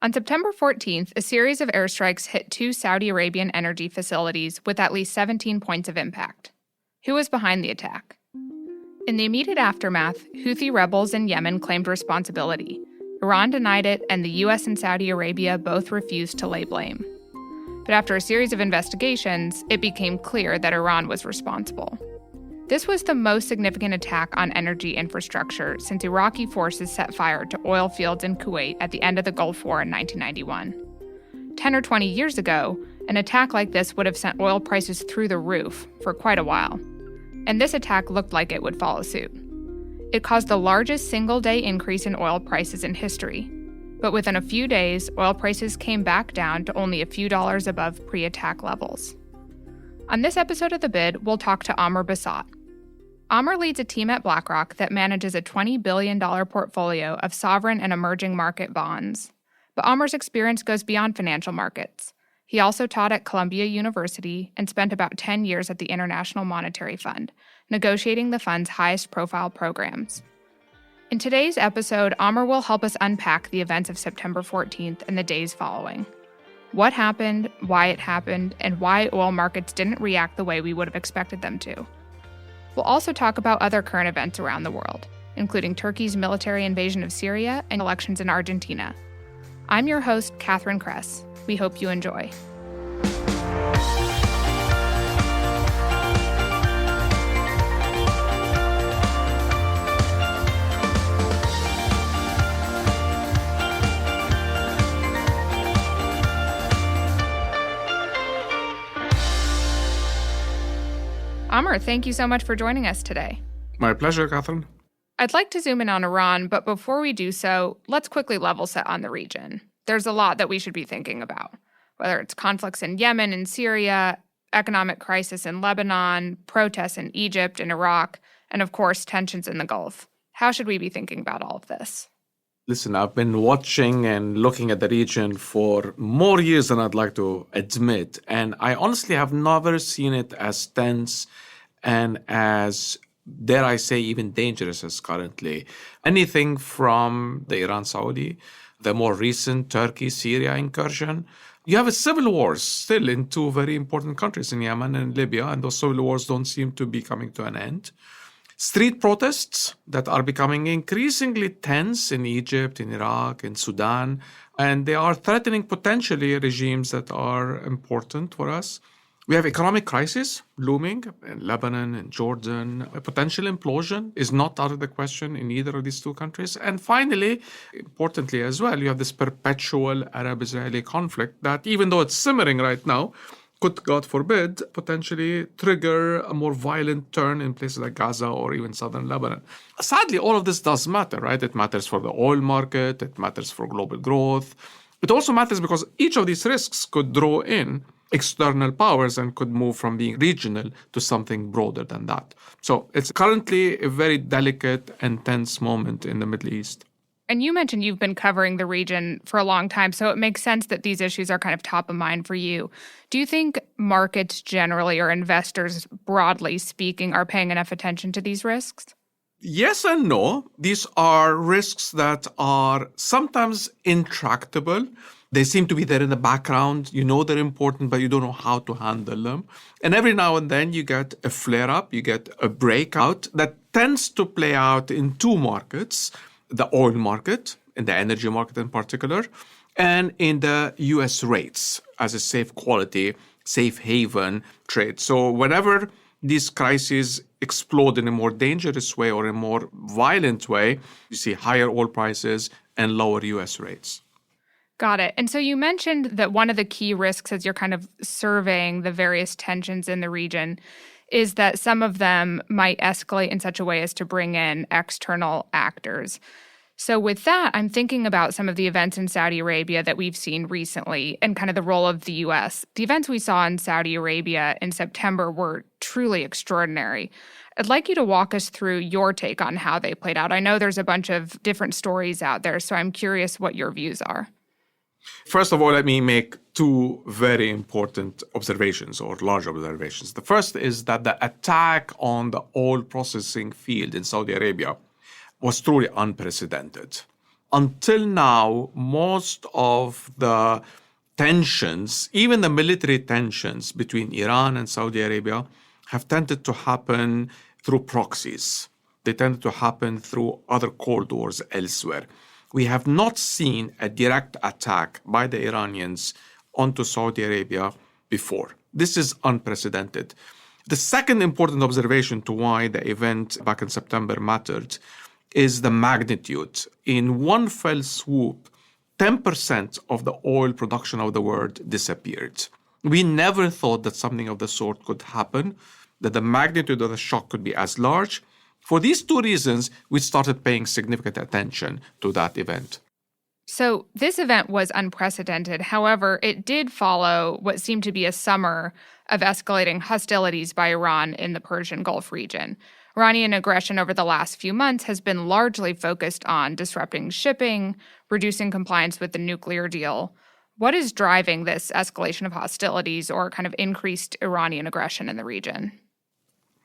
On September 14th, a series of airstrikes hit two Saudi Arabian energy facilities with at least 17 points of impact. Who was behind the attack? In the immediate aftermath, Houthi rebels in Yemen claimed responsibility. Iran denied it, and the U.S. and Saudi Arabia both refused to lay blame. But after a series of investigations, it became clear that Iran was responsible. This was the most significant attack on energy infrastructure since Iraqi forces set fire to oil fields in Kuwait at the end of the Gulf War in 1991. 10 or 20 years ago, an attack like this would have sent oil prices through the roof for quite a while. And this attack looked like it would follow suit. It caused the largest single-day increase in oil prices in history. But within a few days, oil prices came back down to only a few dollars above pre-attack levels. On this episode of The Bid, we'll talk to Amer Bisat. Amer leads a team at BlackRock that manages a $20 billion portfolio of sovereign and emerging market bonds. But Amer's experience goes beyond financial markets. He also taught at Columbia University and spent about 10 years at the International Monetary Fund, negotiating the fund's highest-profile programs. In today's episode, Amer will help us unpack the events of September 14th and the days following. What happened, why it happened, and why oil markets didn't react the way we would have expected them to. We'll also talk about other current events around the world, including Turkey's military invasion of Syria and elections in Argentina. I'm your host, Catherine Kress. We hope you enjoy. Amer, thank you so much for joining us today. My pleasure, Catherine. I'd like to zoom in on Iran, but before we do so, let's quickly level set on the region. There's a lot that we should be thinking about, whether it's conflicts in Yemen and Syria, economic crisis in Lebanon, protests in Egypt and Iraq, and of course, tensions in the Gulf. How should we be thinking about all of this? Listen, I've been watching and looking at the region for more years than I'd like to admit, and I honestly have never seen it as tense and as, dare I say, even dangerous as currently. Anything from the Iran-Saudi, the more recent Turkey-Syria incursion. You have a civil war still in two very important countries, in Yemen and Libya, and those civil wars don't seem to be coming to an end. Street protests that are becoming increasingly tense in Egypt, in Iraq, in Sudan, and they are threatening potentially regimes that are important for us. We have economic crisis looming in Lebanon and Jordan. A potential implosion is not out of the question in either of these two countries. And finally, importantly as well, you have this perpetual Arab-Israeli conflict that, even though it's simmering right now, could, God forbid, potentially trigger a more violent turn in places like Gaza or even southern Lebanon. Sadly, all of this does matter, right? It matters for the oil market. It matters for global growth. It also matters because each of these risks could draw in external powers and could move from being regional to something broader than that. So it's currently a very delicate and tense moment in the Middle East. And you mentioned you've been covering the region for a long time, so it makes sense that these issues are kind of top of mind for you. Do you think markets generally, or investors broadly speaking, are paying enough attention to these risks? Yes and no. These are risks that are sometimes intractable. They seem to be there in the background. You know they're important, but you don't know how to handle them. And every now and then you get a flare-up, you get a breakout that tends to play out in two markets: the oil market, and the energy market in particular, and in the U.S. rates as a safe quality, safe haven trade. So whenever these crises explode in a more dangerous way or a more violent way, you see higher oil prices and lower U.S. rates. Got it. And so you mentioned that one of the key risks as you're kind of surveying the various tensions in the region is that some of them might escalate in such a way as to bring in external actors. So with that, I'm thinking about some of the events in Saudi Arabia that we've seen recently and kind of the role of the U.S. The events we saw in Saudi Arabia in September were truly extraordinary. I'd like you to walk us through your take on how they played out. I know there's a bunch of different stories out there, so I'm curious what your views are. First of all, let me make two very important observations or large observations. The first is that the attack on the oil processing field in Saudi Arabia was truly unprecedented. until now, most of the tensions, even the military tensions between Iran and Saudi Arabia, have tended to happen through proxies. They tended to happen through other Cold Wars elsewhere. We have not seen a direct attack by the Iranians onto Saudi Arabia before. This is unprecedented. The second important observation to why the event back in September mattered is the magnitude. In one fell swoop, 10% of the oil production of the world disappeared. We never thought that something of the sort could happen, that the magnitude of the shock could be as large. For these two reasons, we started paying significant attention to that event. So this event was unprecedented. However, it did follow what seemed to be a summer of escalating hostilities by Iran in the Persian Gulf region. Iranian aggression over the last few months has been largely focused on disrupting shipping, reducing compliance with the nuclear deal. What is driving this escalation of hostilities or kind of increased Iranian aggression in the region?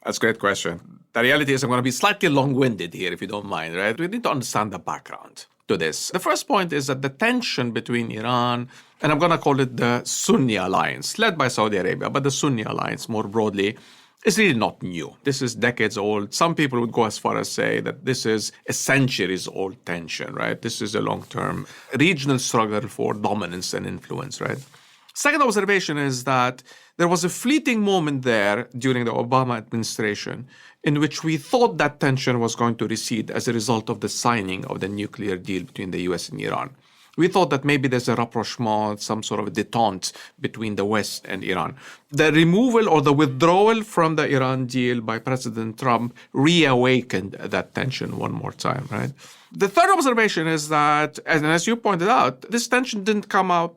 That's a great question. The reality is I'm going to be slightly long-winded here, if you don't mind, right? We need to understand the background to this. The first point is that the tension between Iran, and I'm going to call it the Sunni alliance, led by Saudi Arabia, but the Sunni alliance more broadly, is really not new. This is decades old. Some people would go as far as say that this is a centuries-old tension, right? This is a long-term regional struggle for dominance and influence, right? Second observation is that there was a fleeting moment there during the Obama administration in which we thought that tension was going to recede as a result of the signing of the nuclear deal between the US and Iran. We thought that maybe there's a rapprochement, some sort of a détente between the West and Iran. The removal or the withdrawal from the Iran deal by President Trump reawakened that tension one more time, right? The third observation is that, and as you pointed out, this tension didn't come out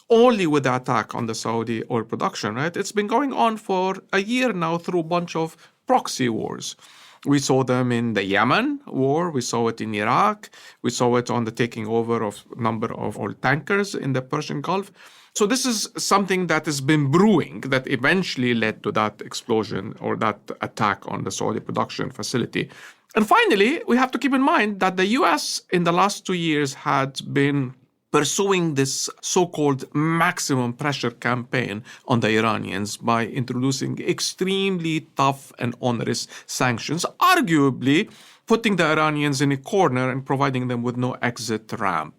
only with the attack on the Saudi oil production, right? It's been going on for a year now through a bunch of proxy wars. We saw them in the Yemen war. We saw it in Iraq. We saw it on the taking over of a number of oil tankers in the Persian Gulf. So this is something that has been brewing that eventually led to that explosion or that attack on the Saudi production facility. And finally, we have to keep in mind that the US in the last 2 years had been pursuing this so-called maximum pressure campaign on the Iranians by introducing extremely tough and onerous sanctions, arguably putting the Iranians in a corner and providing them with no exit ramp.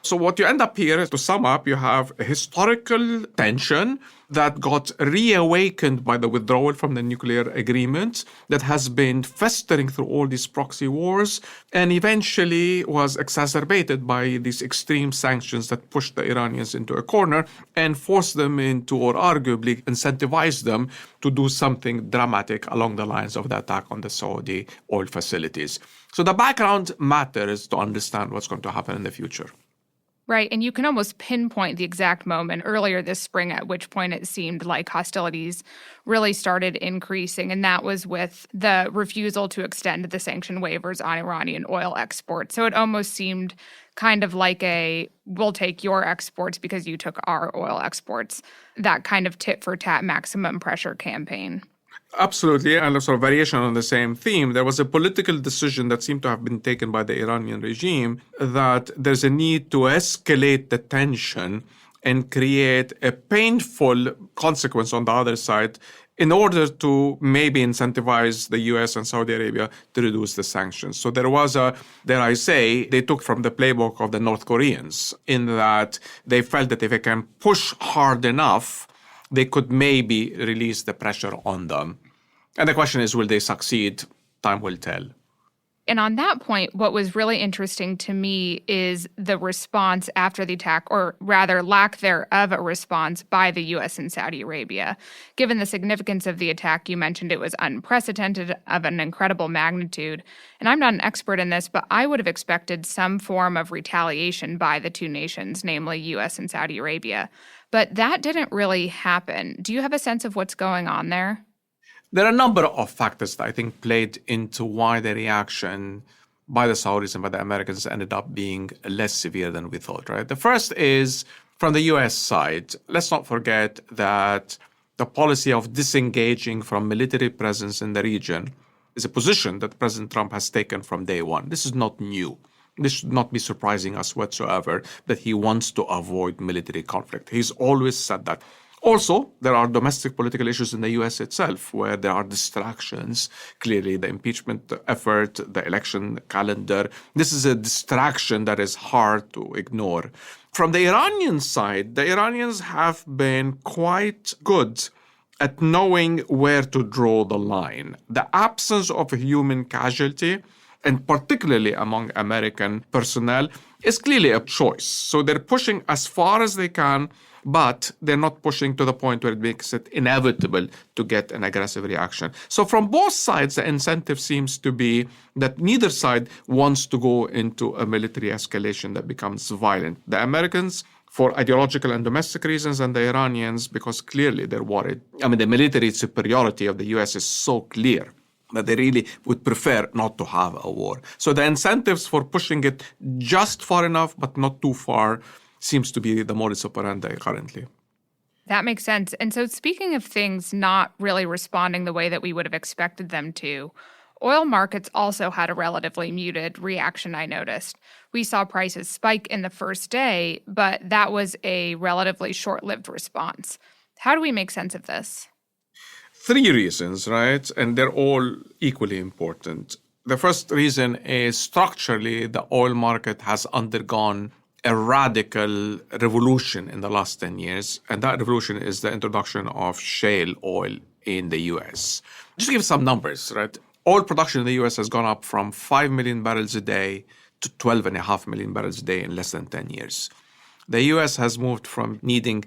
So what you end up here, to sum up, you have a historical tension that got reawakened by the withdrawal from the nuclear agreement that has been festering through all these proxy wars and eventually was exacerbated by these extreme sanctions that pushed the Iranians into a corner and forced them into, or arguably incentivized them to do something dramatic along the lines of the attack on the Saudi oil facilities. So the background matters to understand what's going to happen in the future. Right, and you can almost pinpoint the exact moment earlier this spring at which point it seemed like hostilities really started increasing, and that was with the refusal to extend the sanction waivers on Iranian oil exports. So it almost seemed kind of like a, we'll take your exports because you took our oil exports, that kind of tit-for-tat maximum pressure campaign. Absolutely, and a sort of variation on the same theme. There was a political decision that seemed to have been taken by the Iranian regime that there's a need to escalate the tension and create a painful consequence on the other side in order to maybe incentivize the US and Saudi Arabia to reduce the sanctions. So there was a, dare I say, they took from the playbook of the North Koreans in that they felt that if they can push hard enough, they could maybe release the pressure on them. And the question is, will they succeed? Time will tell. And on that point, what was really interesting to me is the response after the attack, or rather lack thereof a response by the U.S. and Saudi Arabia. Given the significance of the attack, you mentioned it was unprecedented, of an incredible magnitude. And I'm not an expert in this, but I would have expected some form of retaliation by the two nations, namely U.S. and Saudi Arabia. But that didn't really happen. Do you have a sense of what's going on there? There are a number of factors that I think played into why the reaction by the Saudis and by the Americans ended up being less severe than we thought, right? The first is from the US side. Let's not forget that the policy of disengaging from military presence in the region is a position that President Trump has taken from day one. This is not new. this should not be surprising us whatsoever that he wants to avoid military conflict. He's always said that. Also, there are domestic political issues in the U.S. itself where there are distractions. Clearly, the impeachment effort, the election calendar, this is a distraction that is hard to ignore. From the Iranian side, the Iranians have been quite good at knowing where to draw the line. The absence of a human casualty, and particularly among American personnel, is clearly a choice. So they're pushing as far as they can, but they're not pushing to the point where it makes it inevitable to get an aggressive reaction. So from both sides, the incentive seems to be that neither side wants to go into a military escalation that becomes violent. The Americans, for ideological and domestic reasons, and the Iranians, because clearly they're worried. I mean, the military superiority of the U.S. is so clear that they really would prefer not to have a war. So the incentives for pushing it just far enough, but not too far, seems to be the modus operandi currently. That makes sense. And so speaking of things not really responding the way that we would have expected them to, oil markets also had a relatively muted reaction, I noticed. We saw prices spike in the first day, but that was a relatively short-lived response. How do we make sense of this? 3 reasons, right? And they're all equally important. The first reason is structurally, the oil market has undergone a radical revolution in the last 10 years. And that revolution is the introduction of shale oil in the U.S. Just to give some numbers, right? Oil production in the U.S. has gone up from 5 million barrels a day to 12.5 million barrels a day in less than 10 years. The U.S. has moved from needing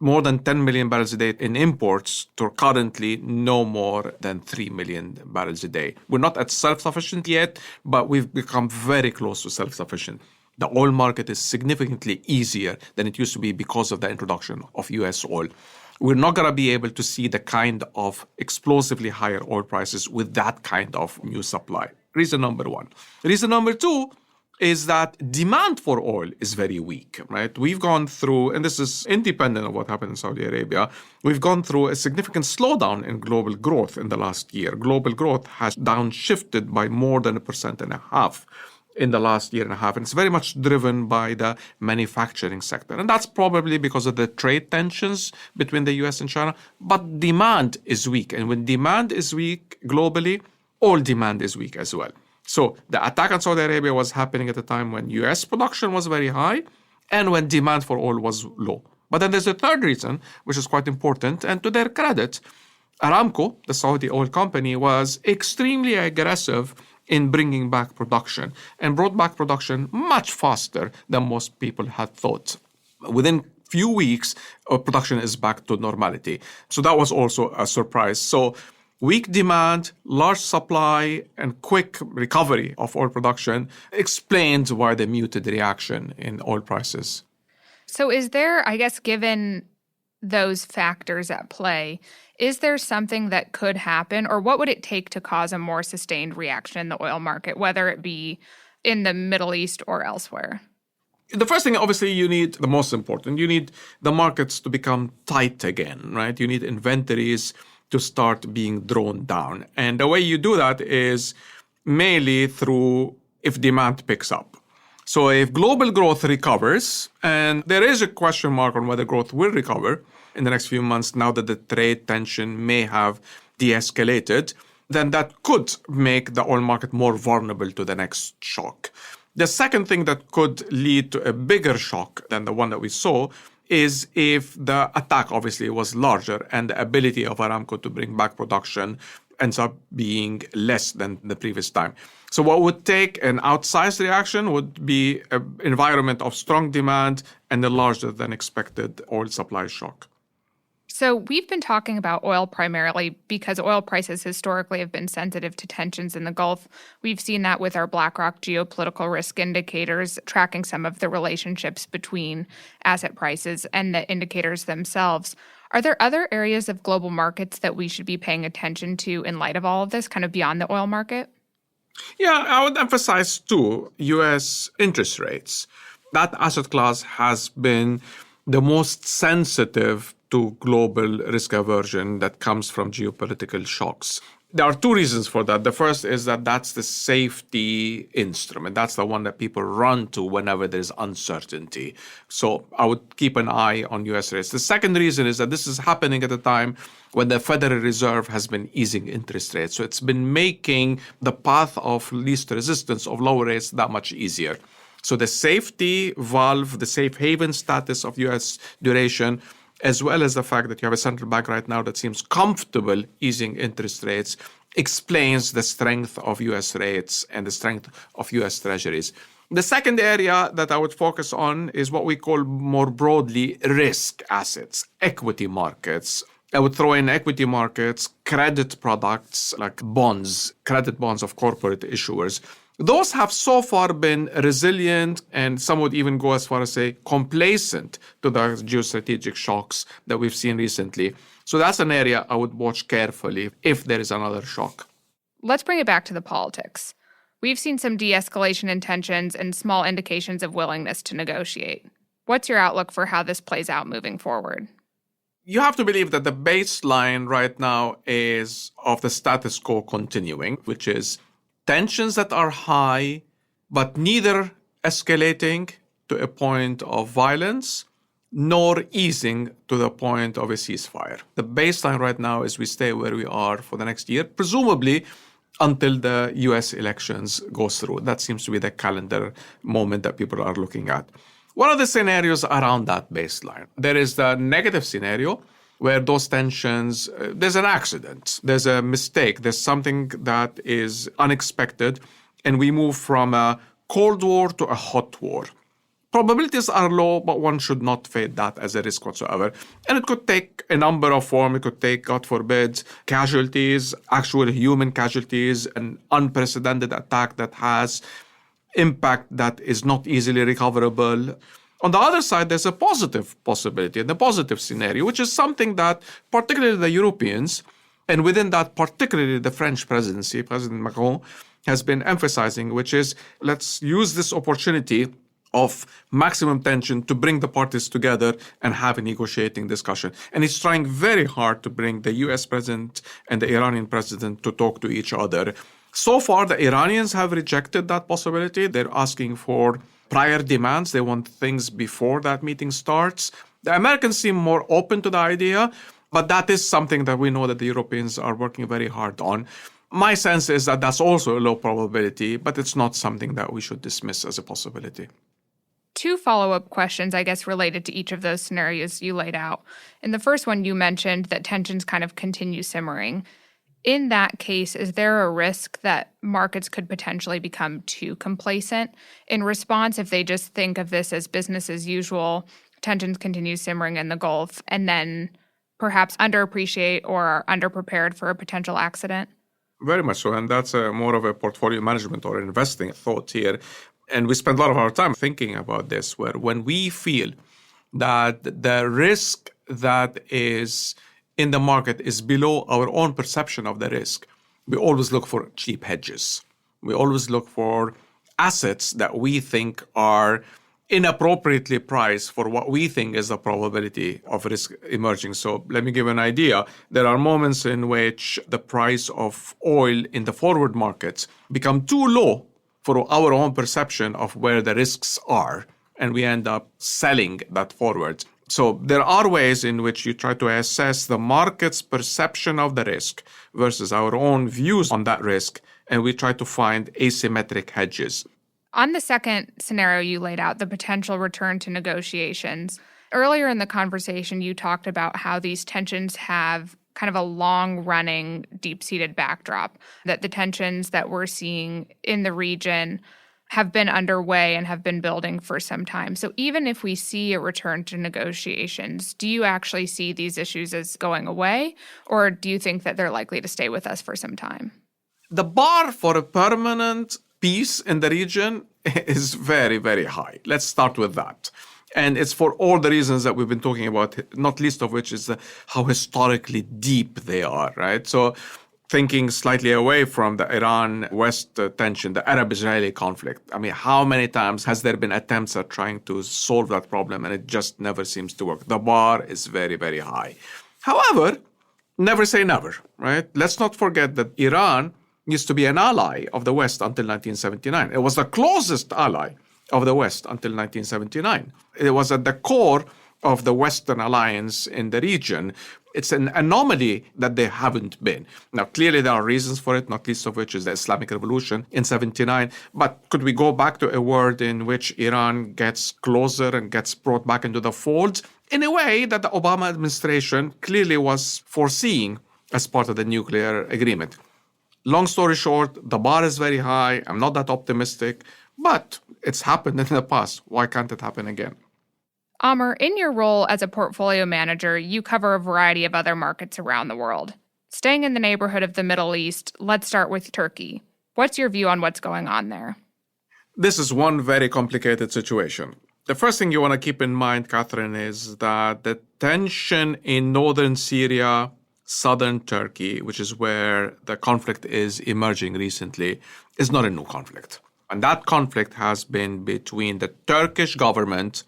more than 10 million barrels a day in imports to currently no more than 3 million barrels a day. We're not at self-sufficient yet, but we've become very close to self-sufficient. The oil market is significantly easier than it used to be because of the introduction of U.S. oil. We're not going to be able to see the kind of explosively higher oil prices with that kind of new supply. Reason number one. Reason number two is that demand for oil is very weak, right? We've gone through, and this is independent of what happened in Saudi Arabia, we've gone through a significant slowdown in global growth in the last year. Global growth has downshifted by more than 1.5% in the last year and a half. And it's very much driven by the manufacturing sector. And that's probably because of the trade tensions between the US and China. But demand is weak. And when demand is weak globally, oil demand is weak as well. So the attack on Saudi Arabia was happening at a time when US production was very high and when demand for oil was low. But then there's a third reason, which is quite important. And to their credit, Aramco, the Saudi oil company, was extremely aggressive in bringing back production and brought back production much faster than most people had thought. Within few weeks, production is back to normality. So that was also a surprise. So weak demand, large supply, and quick recovery of oil production explains why the muted reaction in oil prices. So is there, I guess, given those factors at play, is there something that could happen, or what would it take to cause a more sustained reaction in the oil market, whether it be in the Middle East or elsewhere? The first thing, obviously, you need the most important. You need the markets to become tight again, right? You need inventories to start being drawn down. And the way you do that is mainly through if demand picks up. So if global growth recovers, and there is a question mark on whether growth will recover in the next few months now that the trade tension may have de-escalated, then that could make the oil market more vulnerable to the next shock. The second thing that could lead to a bigger shock than the one that we saw is if the attack obviously was larger and the ability of Aramco to bring back production ends up being less than the previous time. So what would take an outsized reaction would be an environment of strong demand and a larger than expected oil supply shock. So we've been talking about oil primarily because oil prices historically have been sensitive to tensions in the Gulf. We've seen that with our BlackRock geopolitical risk indicators, tracking some of the relationships between asset prices and the indicators themselves. Are there other areas of global markets that we should be paying attention to in light of all of this, kind of beyond the oil market? Yeah, I would emphasize too, U.S. interest rates. That asset class has been the most sensitive to global risk aversion that comes from geopolitical shocks. There are two reasons for that. The first is that that's the safety instrument. That's the one that people run to whenever there's uncertainty. So I would keep an eye on US rates. The second reason is that this is happening at a time when the Federal Reserve has been easing interest rates. So it's been making the path of least resistance of lower rates that much easier. So the safety valve, the safe haven status of US duration, as well as the fact that you have a central bank right now that seems comfortable easing interest rates, explains the strength of US rates and the strength of US treasuries. The second area that I would focus on is what we call more broadly risk assets, equity markets. I would throw in equity markets, credit products like bonds, credit bonds of corporate issuers. Those have so far been resilient, and some would even go as far as say complacent to the geostrategic shocks that we've seen recently. So that's an area I would watch carefully if there is another shock. Let's bring it back to the politics. We've seen some de-escalation in tensions and small indications of willingness to negotiate. What's your outlook for how this plays out moving forward? You have to believe that the baseline right now is of the status quo continuing, which is tensions that are high, but neither escalating to a point of violence, nor easing to the point of a ceasefire. The baseline right now is we stay where we are for the next year, presumably until the US elections goes through. That seems to be the calendar moment that people are looking at. What are the scenarios around that baseline? There is the negative scenario, where those tensions, there's an accident, there's a mistake, there's something that is unexpected, and we move from a Cold War to a hot war. Probabilities are low, but one should not fade that as a risk whatsoever. And it could take a number of forms. It could take, God forbid, casualties, actual human casualties, an unprecedented attack that has impact that is not easily recoverable. On the other side, there's a positive possibility, and the positive scenario, which is something that particularly the Europeans, and within that particularly the French presidency, President Macron, has been emphasizing, which is let's use this opportunity of maximum tension to bring the parties together and have a negotiating discussion. And he's trying very hard to bring the US president and the Iranian president to talk to each other. So far, the Iranians have rejected that possibility. They're asking for prior demands. They want things before that meeting starts. The Americans seem more open to the idea, but that is something that we know that the Europeans are working very hard on. My sense is that that's also a low probability, but it's not something that we should dismiss as a possibility. Two follow-up questions, I guess, related to each of those scenarios you laid out. In the first one, you mentioned that tensions kind of continue simmering. In that case, is there a risk that markets could potentially become too complacent? In response, if they just think of this as business as usual, tensions continue simmering in the Gulf, and then perhaps underappreciate or are underprepared for a potential accident? Very much so, and that's more of a portfolio management or investing thought here. And we spend a lot of our time thinking about this, where when we feel that the risk that is in the market is below our own perception of the risk, we always look for cheap hedges. We always look for assets that we think are inappropriately priced for what we think is the probability of risk emerging. So let me give an idea. There are moments in which the price of oil in the forward markets become too low for our own perception of where the risks are, and we end up selling that forward. So there are ways in which you try to assess the market's perception of the risk versus our own views on that risk, and we try to find asymmetric hedges. On the second scenario you laid out, the potential return to negotiations, earlier in the conversation you talked about how these tensions have kind of a long-running, deep-seated backdrop, that the tensions that we're seeing in the region have been underway and have been building for some time. So even if we see a return to negotiations, do you actually see these issues as going away, or do you think that they're likely to stay with us for some time? The bar for a permanent peace in the region is very, very high. Let's start with that. And it's for all the reasons that we've been talking about, not least of which is how historically deep they are, right? So thinking slightly away from the Iran-West tension, the Arab-Israeli conflict. I mean, how many times has there been attempts at trying to solve that problem, and it just never seems to work? The bar is very, very high. However, never say never, right? Let's not forget that Iran used to be an ally of the West until 1979. It was the closest ally of the West until 1979. It was at the core of the Western alliance in the region. It's an anomaly that they haven't been. Now, clearly there are reasons for it, not least of which is the Islamic Revolution in 79. But could we go back to a world in which Iran gets closer and gets brought back into the fold in a way that the Obama administration clearly was foreseeing as part of the nuclear agreement? Long story short, the bar is very high. I'm not that optimistic, but it's happened in the past. Why can't it happen again? Amer, in your role as a portfolio manager, you cover a variety of other markets around the world. Staying in the neighborhood of the Middle East, let's start with Turkey. What's your view on what's going on there? This is one very complicated situation. The first thing you want to keep in mind, Catherine, is that the tension in northern Syria, southern Turkey, which is where the conflict is emerging recently, is not a new conflict. And that conflict has been between the Turkish government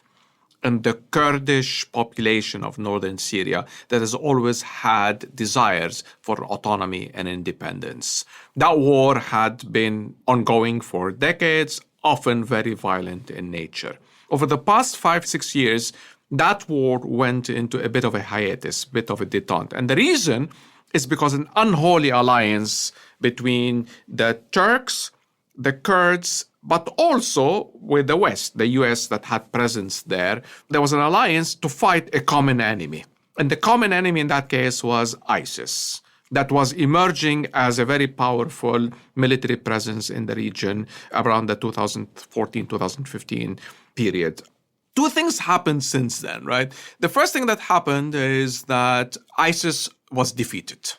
and the Kurdish population of northern Syria that has always had desires for autonomy and independence. That war had been ongoing for decades, often very violent in nature. Over the past 5-6 years, that war went into a bit of a hiatus, bit of a detente. And the reason is because an unholy alliance between the Turks, the Kurds, but also with the West, the US that had presence there, there was an alliance to fight a common enemy. And the common enemy in that case was ISIS, that was emerging as a very powerful military presence in the region around the 2014-2015 period. Two things happened since then, right? The first thing that happened is that ISIS was defeated.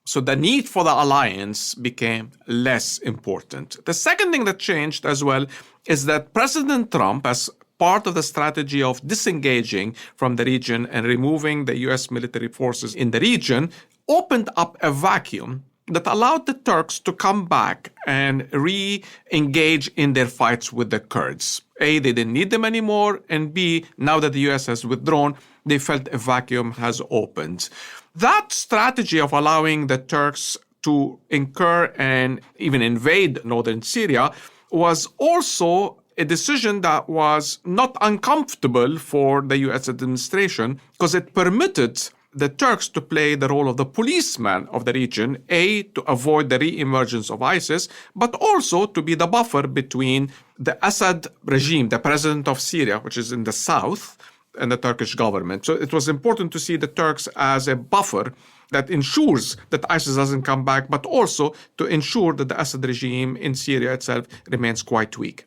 So the need for the alliance became less important. The second thing that changed as well is that President Trump, as part of the strategy of disengaging from the region and removing the US military forces in the region, opened up a vacuum that allowed the Turks to come back and re-engage in their fights with the Kurds. A, they didn't need them anymore, and B, now that the US has withdrawn, they felt a vacuum has opened. That strategy of allowing the Turks to incur and even invade northern Syria was also a decision that was not uncomfortable for the US administration because it permitted the Turks to play the role of the policeman of the region, A, to avoid the re-emergence of ISIS, but also to be the buffer between the Assad regime, the president of Syria, which is in the south, and the Turkish government. So it was important to see the Turks as a buffer that ensures that ISIS doesn't come back, but also to ensure that the Assad regime in Syria itself remains quite weak.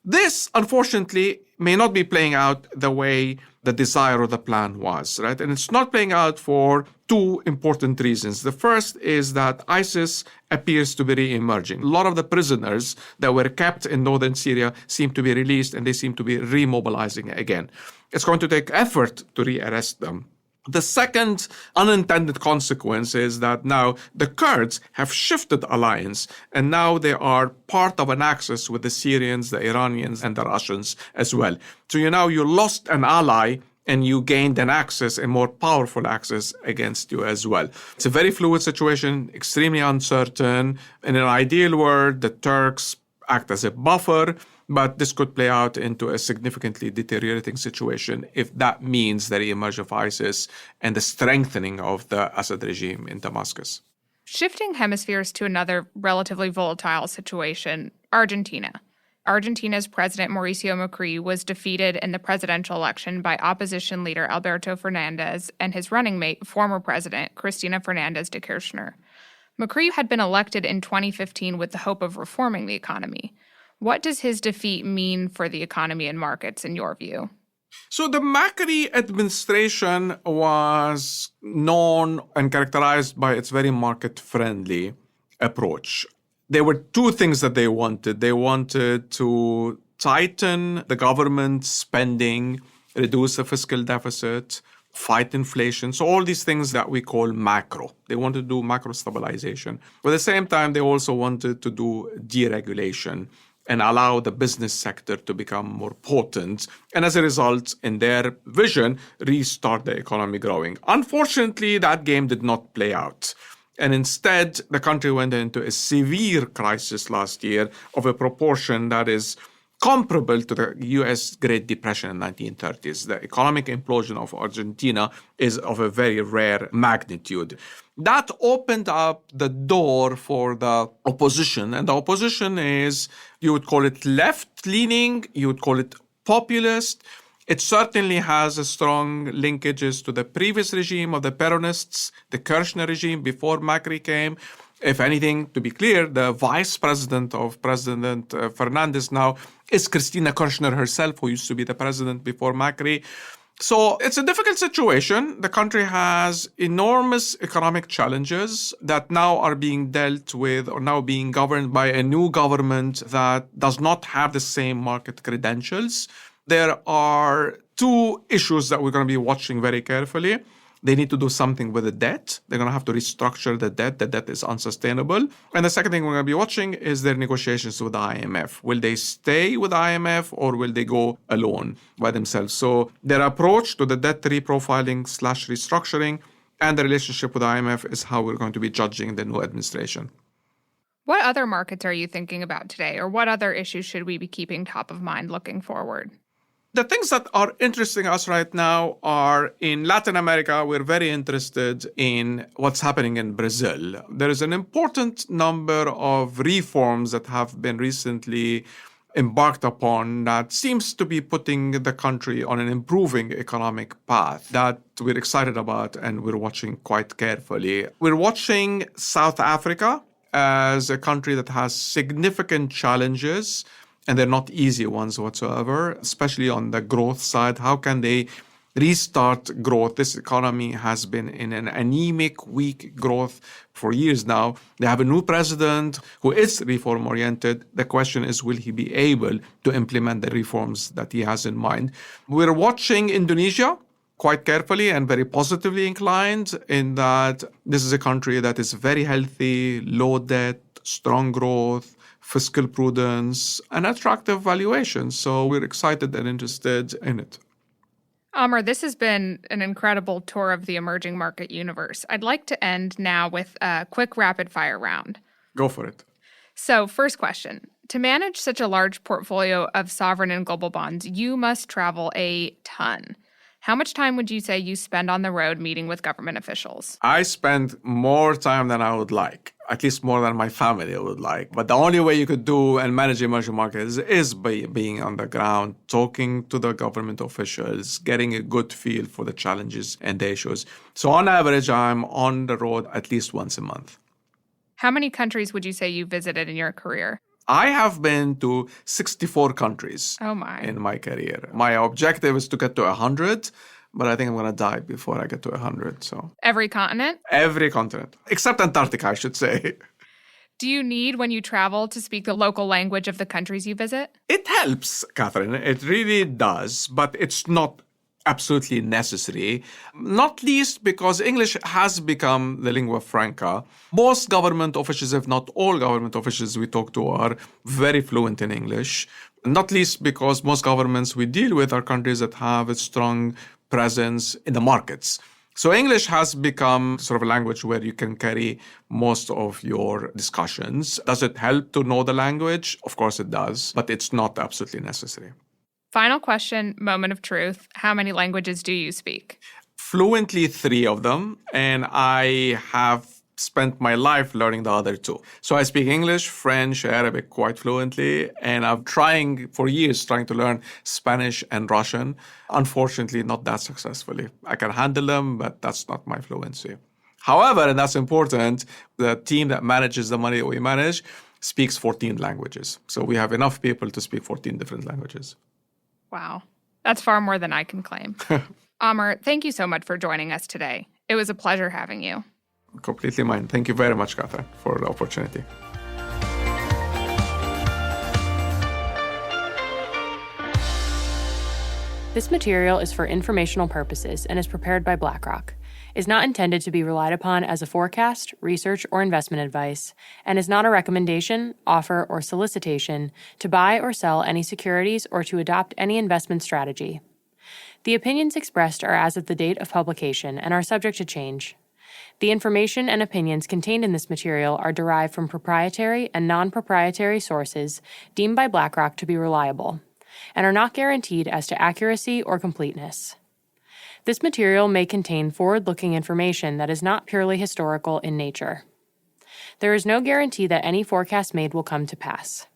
This, unfortunately, may not be playing out the way the desire or the plan was, right? And it's not playing out for two important reasons. The first is that ISIS appears to be re-emerging. A lot of the prisoners that were kept in northern Syria seem to be released and they seem to be remobilizing again. It's going to take effort to rearrest them. The second unintended consequence is that now the Kurds have shifted alliance and now they are part of an axis with the Syrians, the Iranians, and the Russians as well. So you lost an ally and you gained an axis, a more powerful axis against you as well. It's a very fluid situation, extremely uncertain. In an ideal world, the Turks act as a buffer, but this could play out into a significantly deteriorating situation if that means the re-emergence of ISIS and the strengthening of the Assad regime in Damascus. Shifting hemispheres to another relatively volatile situation, Argentina. Argentina's President Mauricio Macri was defeated in the presidential election by opposition leader Alberto Fernandez and his running mate, former President Cristina Fernandez de Kirchner. Macri had been elected in 2015 with the hope of reforming the economy. What does his defeat mean for the economy and markets, in your view? So the Macri administration was known and characterized by its very market-friendly approach. There were two things that they wanted. They wanted to tighten the government spending, reduce the fiscal deficit, fight inflation. So all these things that we call macro. They wanted to do macro stabilization. But at the same time, they also wanted to do deregulation and allow the business sector to become more potent. And as a result, in their vision, restart the economy growing. Unfortunately, that game did not play out. And instead, the country went into a severe crisis last year of a proportion that is comparable to the U.S. Great Depression in the 1930s. The economic implosion of Argentina is of a very rare magnitude. That opened up the door for the opposition. And the opposition is, you would call it left-leaning, you would call it populist. It certainly has a strong linkages to the previous regime of the Peronists, the Kirchner regime before Macri came. If anything, to be clear, the vice president of President Fernandez now is Cristina Kirchner herself, who used to be the president before Macri. So it's a difficult situation. The country has enormous economic challenges that now are being dealt with or now being governed by a new government that does not have the same market credentials. There are two issues that we're going to be watching very carefully. They need to do something with the debt. They're going to have to restructure the debt. The debt is unsustainable. And the second thing we're going to be watching is their negotiations with the IMF. Will they stay with the IMF or will they go alone by themselves? So their approach to the debt reprofiling / restructuring and the relationship with the IMF is how we're going to be judging the new administration. What other markets are you thinking about today, or what other issues should we be keeping top of mind looking forward? The things that are interesting us right now are in Latin America. We're very interested in what's happening in Brazil. There is an important number of reforms that have been recently embarked upon that seems to be putting the country on an improving economic path that we're excited about and we're watching quite carefully. We're watching South Africa as a country that has significant challenges, and they're not easy ones whatsoever, especially on the growth side. How can they restart growth? This economy has been in an anemic, weak growth for years now. They have a new president who is reform-oriented. The question is, will he be able to implement the reforms that he has in mind? We're watching Indonesia quite carefully and very positively inclined in that this is a country that is very healthy, low debt, strong growth, fiscal prudence, and attractive valuations. So we're excited and interested in it. Amer, this has been an incredible tour of the emerging market universe. I'd like to end now with a quick rapid-fire round. Go for it. So, first question. To manage such a large portfolio of sovereign and global bonds, you must travel a ton. How much time would you say you spend on the road meeting with government officials? I spend more time than I would like, at least more than my family would like. But the only way you could do and manage emerging markets is by being on the ground, talking to the government officials, getting a good feel for the challenges and the issues. So on average, I'm on the road at least once a month. How many countries would you say you visited in your career? I have been to 64 countries in my career. My objective is to get to 100, but I think I'm going to die before I get to 100. So every continent? Every continent, except Antarctica, I should say. Do you need, when you travel, to speak the local language of the countries you visit? It helps, Catherine. It really does, but it's not absolutely necessary, not least because English has become the lingua franca. Most government officials, if not all government officials we talk to, are very fluent in English, not least because most governments we deal with are countries that have a strong presence in the markets. So English has become sort of a language where you can carry most of your discussions. Does it help to know the language? Of course it does, but it's not absolutely necessary. Final question, moment of truth. How many languages do you speak? Fluently 3 of them, and I have spent my life learning the other 2. So I speak English, French, Arabic quite fluently, and I'm trying to learn Spanish and Russian. Unfortunately, not that successfully. I can handle them, but that's not my fluency. However, and that's important, the team that manages the money that we manage speaks 14 languages. So we have enough people to speak 14 different languages. Wow. That's far more than I can claim. Amer, thank you so much for joining us today. It was a pleasure having you. Completely mine. Thank you very much, Catherine, for the opportunity. This material is for informational purposes and is prepared by BlackRock. is not intended to be relied upon as a forecast, research, or investment advice, and is not a recommendation, offer, or solicitation to buy or sell any securities or to adopt any investment strategy. The opinions expressed are as of the date of publication and are subject to change. The information and opinions contained in this material are derived from proprietary and non-proprietary sources deemed by BlackRock to be reliable, and are not guaranteed as to accuracy or completeness. This material may contain forward-looking information that is not purely historical in nature. There is no guarantee that any forecast made will come to pass.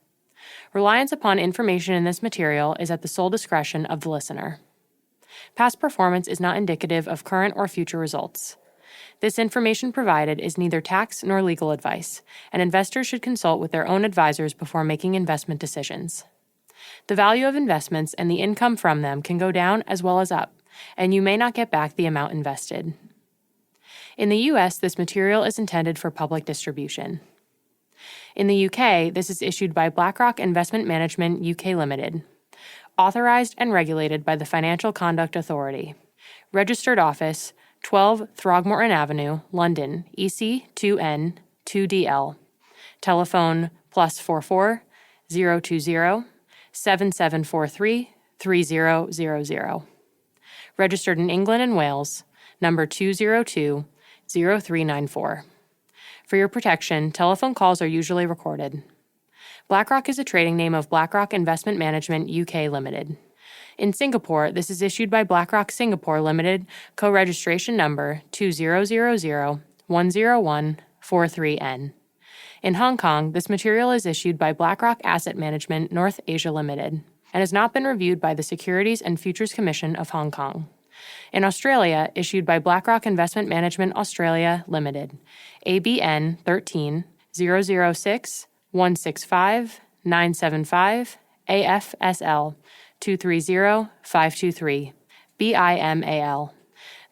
Reliance upon information in this material is at the sole discretion of the listener. Past performance is not indicative of current or future results. This information provided is neither tax nor legal advice, and investors should consult with their own advisors before making investment decisions. The value of investments and the income from them can go down as well as up, and you may not get back the amount invested. In the U.S., this material is intended for public distribution. In the UK, this is issued by BlackRock Investment Management UK Limited, authorized and regulated by the Financial Conduct Authority. Registered office, 12 Throgmorton Avenue, London, EC 2N 2DL. Telephone +44 020 7743 3000. Registered in England and Wales, number 202 0394. For your protection, telephone calls are usually recorded. BlackRock is a trading name of BlackRock Investment Management UK Limited. In Singapore, this is issued by BlackRock Singapore Limited, co-registration number 2000101443N. In Hong Kong, this material is issued by BlackRock Asset Management North Asia Limited and has not been reviewed by the Securities and Futures Commission of Hong Kong. In Australia, issued by BlackRock Investment Management Australia Limited, ABN 13 006 165 975 AFSL 230 523 BIMAL.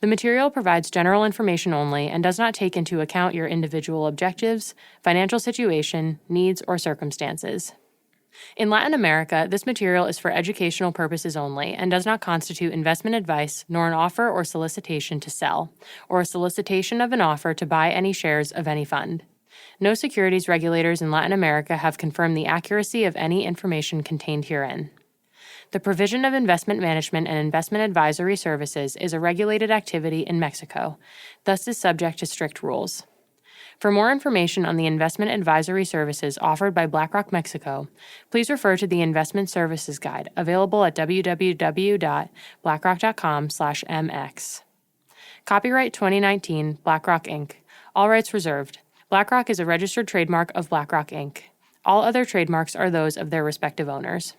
The material provides general information only and does not take into account your individual objectives, financial situation, needs, or circumstances. In Latin America, this material is for educational purposes only and does not constitute investment advice nor an offer or solicitation to sell, or a solicitation of an offer to buy any shares of any fund. No securities regulators in Latin America have confirmed the accuracy of any information contained herein. The provision of investment management and investment advisory services is a regulated activity in Mexico, thus is subject to strict rules. For more information on the investment advisory services offered by BlackRock Mexico, please refer to the Investment Services Guide available at www.blackrock.com/mx. Copyright 2019 BlackRock Inc. All rights reserved. BlackRock is a registered trademark of BlackRock Inc. All other trademarks are those of their respective owners.